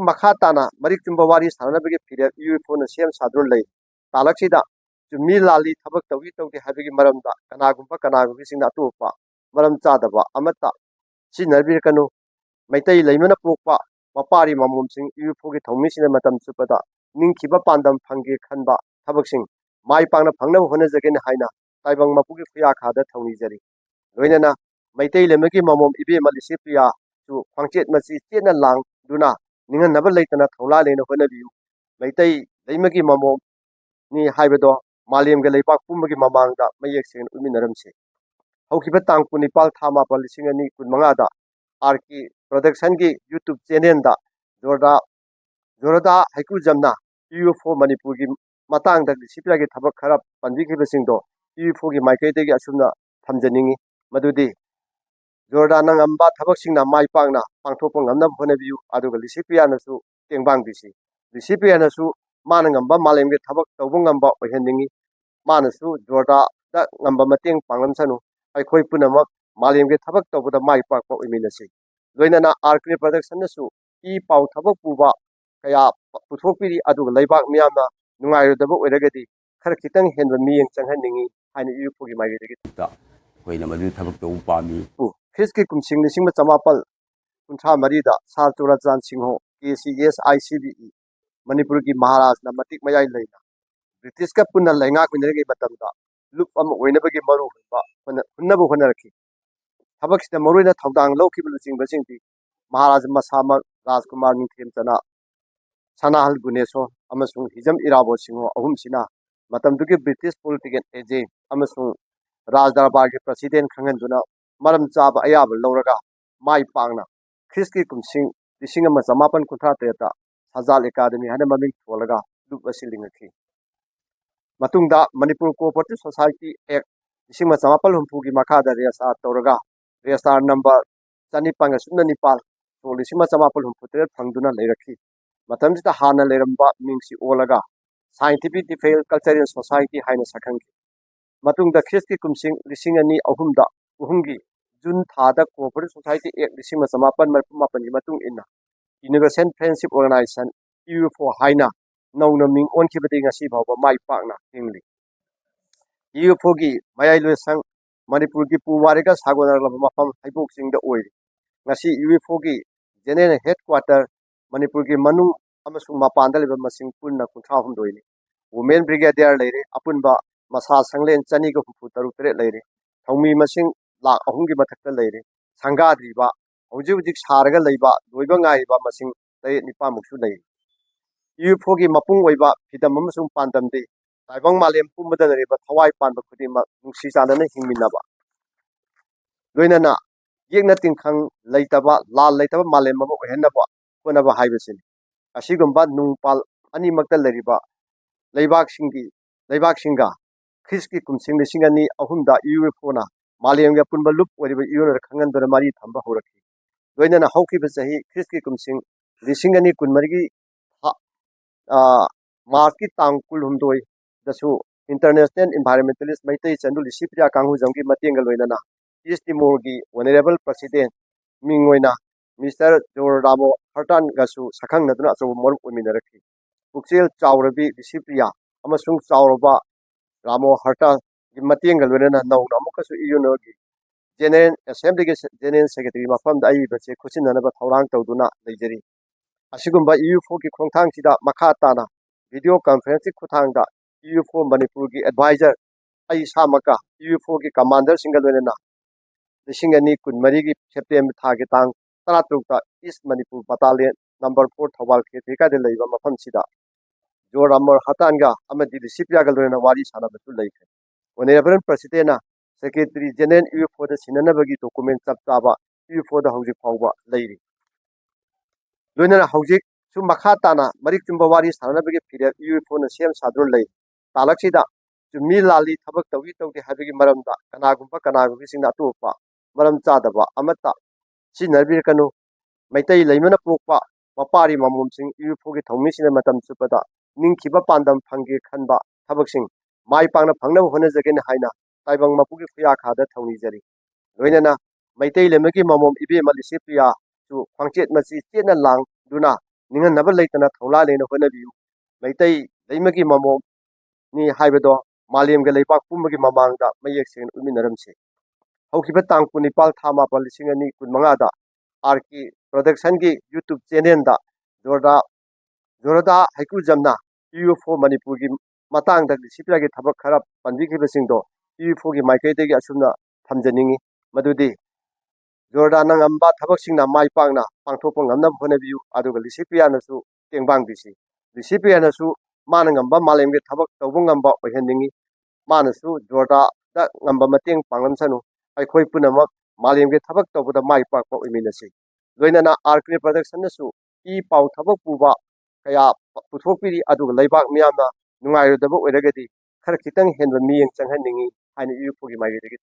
makha tana marik chumba wari sarana bagi phire UFO na sem sadrul lei talaksida chumi lali thabak tawi tawti habigi maramda kanagumba singna topa maram chadaba amata si narbir kanu maitai leimana pokpa mapari mamum sing UFO gi thomi sina matam chupada ningkhiba pandam phangge khanba thabaksing mai pangna phangna hona jagen haina taibang mapugi khuya khada thawni jari loinana maitai lemagi mamom ibe malisi priya chu phangchet machi chena lang duna ninga nabal leitana thola lena hona biu maitai leimagi mamom ni haibado malem ga leipak pumagi mamangda mayek sen uminaramse haukiba tang punipal thama palising ani kunmanga da RK production gi YouTube channel da jorda haiku jamna UFO manipur gi matang da sipra gi thabak kharap panji gi besing do UFO gi maikai de gi asumna thamjaningi madudi jorda nang amba thabak singna mai pangna pangthopang ngamna phone biu aduga lisipia na su tengbang bisi lisipia na su mana ngamba malem gi thabak tawbung ngamba oheningi mana su jorda da ngamba mateng panglam sanu ai khoi punama malem gi thabak tawbada mai pak pa oiminasi loinana RK production na su I pau thabak puba kaya puthopiri aduga leibak miyamna nungairudaba oiragadi khara kitang henba miyeng changhaningi haina UFO gi mai gi ta hoina madu thabak to upami Kriski kumsing nising chamapal kuntha marida sar chura chan singho KCS ICBE Manipur gi Maharaj na matik mayai leina British ka punna lenga kunrege batamda lup am oinabagi maru ba hunnabu honarakhi thabak sida maruina thaudang lokibulu jingbasingti Maharaj Masama Rajkumar Ningthem chana Sanahal Guneso amasung hijam irabo singho ahum sina matamdugi British political agent amasung Raj Darbar gi president khanganduna maram chaba ayaba lauraga mai pangna Kriski kumsing lising ama jamapan kuntha teta Hazal Academy hana maming tholaga dup asilingakhi matungda Manipur Cooperative Society Act lising ma jamapal humpu gi makha da resa toraga resa number chani panga sunna nipal to lising ma jamapal humpu ter phangduna leirakhi matamjita hana leramba mingsi olaga Scientific Defense Cultural Society haina sakhangi matungda Kriski kumsing lising ani ahumda uhumgi June thada Cooperative Society Act lising ma jamapan marpumapan gi matung inna Universal Friendship Organization UFO haina nauna ming on khibati ngasi bawba mai pakna hingli UFO gi mayai lo sang Manipur gi puwariga sagonar la mafam haibok singda oiri ngasi UFO gi general headquarter Manipur gi manung amasung mapanda leba masing punna kuntha hum doini women brigadier leire apunba masa sanglen chani ga hu taru tere leire thongmi masing la ahum gi mathakta leire sangadri ba hojik saraga leiba loiba ngai ba masing dai nipa muksu leire UFO gi mapung oiba fidam amasung pandam de taibang malem pumada reba thawai panba khudima nungsi chanana hingminaba loinana yekna tingkhang leitaba lal leitaba malem ma ohenaba konaba haibesin asigumba nungpal ani makta leriba leibak singa Kriski kumsing lisingani ahumda UFO na malem ga punba lup oriba iona khangan dora mari thamba horakhi loinana hauki besahi Kriski kumsing lisingani kunmargi market tangkul humdoi dasu international environmentalist maitai chandu lisipria kanghu jamgi matengal loinana East Timor gi honorable president mingoina Mr. Joramo Hartan gasu sakhang naduna aso mor uminarakhi Puksel Chawrabi lisipria amasung Chawraba Ramo Harta gi matengal loinana nauna amukasu iyuno gi General Assembly gi General Secretary mafam da ai bache khusinana ba thawrang tawduna leijari asigumba UFO gi khongthang sida makha tana video conference khuthangda UFO Manipur gi advisor ai samaka UFO gi commander single wenana lisingani kunmari gi September thagi tang 13 ta East Manipur Battalion number 4 Thawal ke theka de leiba mafam sida Joramor Hatanga amadi disipya gal wenana wari sana betu leikhe honorable president na secretary general UFO da sinana bagi document chapchaba UFO da hojik phawba leiri loinana hojik su makha tana marik chumba wari sarana bagi phire UFO na sem sadrul lei talaksida chumi lali thabak tawi tawti habigi maramda kanagumba singna topa maram chadaba amata si narbir kanu maitai leimana pokpa mapari mamum sing UFO gi thomi sina matam chupada ningkhiba pandam phangge khanba thabaksing mai pangna phangna hona jagen haina taibang mapugi khuya khada thawni jari loinana maitai lemagi mamom ibe malisi priya chu phangchet machi chena lang duna ꯅꯤꯡꯍꯟꯅꯕ ꯂꯩꯇꯅ ꯊꯧꯂꯥ ꯂꯩꯅ ꯍꯣꯠꯅꯕꯤꯌꯨ ꯃꯩꯇꯩ ꯂꯩꯃꯒꯤ ꯃꯃꯣꯝꯅꯤ ꯍꯥꯏꯕꯗꯣ ꯃꯥꯂꯦꯝꯒ ꯂꯩꯕꯥꯛ ꯄꯨꯝꯕꯒꯤ ꯃꯃꯥꯡꯗ ꯃꯌꯦꯛ ꯁꯦꯡꯅ ꯎꯠꯃꯤꯟꯅꯔꯝꯁꯤ ꯍꯧꯈꯤꯕ ꯇꯥꯡ 19 ꯊꯥ 9 2025ꯗ RK ꯄ꯭ꯔꯣꯗꯛꯁꯟꯒꯤ YouTube ꯆꯦꯅꯦꯜꯗ ꯖꯣꯔꯗꯥ ꯍꯩꯀꯨꯖꯝꯅ UFO ꯃꯅꯤꯄꯨꯔꯒꯤ ꯃꯇꯥꯡꯗ ꯗꯤꯁꯤꯄ꯭ꯂꯤꯟꯒꯤ ꯊꯕꯛ ꯈꯔ ꯄꯟꯕꯤꯈꯤꯕꯁꯤꯡꯗꯣ UFOꯒꯤ ꯃꯥꯏꯀꯩꯗꯒꯤ ꯑꯁꯨꯝꯅ ꯊꯝꯖꯅꯤꯡꯉꯤ ꯃꯗꯨꯗꯤ ꯖꯣꯔꯗꯥꯅ ꯉꯝꯕ ꯊꯕꯛꯁꯤꯡꯅ ꯃꯥꯏ ꯄꯥꯛꯅ ꯄꯥꯡꯊꯣꯛꯄ ꯉꯝꯅꯕ ꯍꯣꯠꯅꯕꯤꯌꯨ ꯑꯗꯨꯒ ꯂꯤꯁꯤꯄ꯭ꯔꯤꯌꯥꯅꯁꯨ ꯇꯦꯡꯕꯥꯡꯕꯤꯁꯤ ꯂꯤꯁꯤꯄ꯭ꯔꯤꯌꯥꯅꯁꯨ ꯃꯥꯅ ꯉꯝꯕ ꯃꯥꯂꯦꯝꯒꯤ ꯊꯕꯛ ꯇꯧꯕ ꯉꯝꯕ ꯑꯣꯏꯍꯟꯅꯤꯡꯉꯤ ꯃꯥꯅꯁꯨ ꯖꯣꯔꯗꯥꯗ ꯉꯝꯕ ꯃꯇꯦꯡ ꯄꯥꯡꯂꯝꯁꯅꯨ ꯑꯩꯈꯣꯏ ꯄꯨꯝꯅꯃꯛ ꯃꯥꯂꯦꯝꯒꯤ ꯊꯕꯛ ꯇꯧꯕꯗ ꯃꯥꯏ ꯄꯥꯛꯄ ꯑꯣꯏꯃꯤꯟꯅꯁꯤ ꯂꯣꯏꯅꯅ RK ꯄ꯭ꯔꯣꯗꯛꯁꯟꯅꯁꯨ ꯄꯥꯎ ꯊꯕꯛ ꯄꯨꯕ kaya puthokpiri aduga leibak miyamna nungairudaba oiragadi khara khitang henba miyeng changhanningi haina UFO gi maigedagi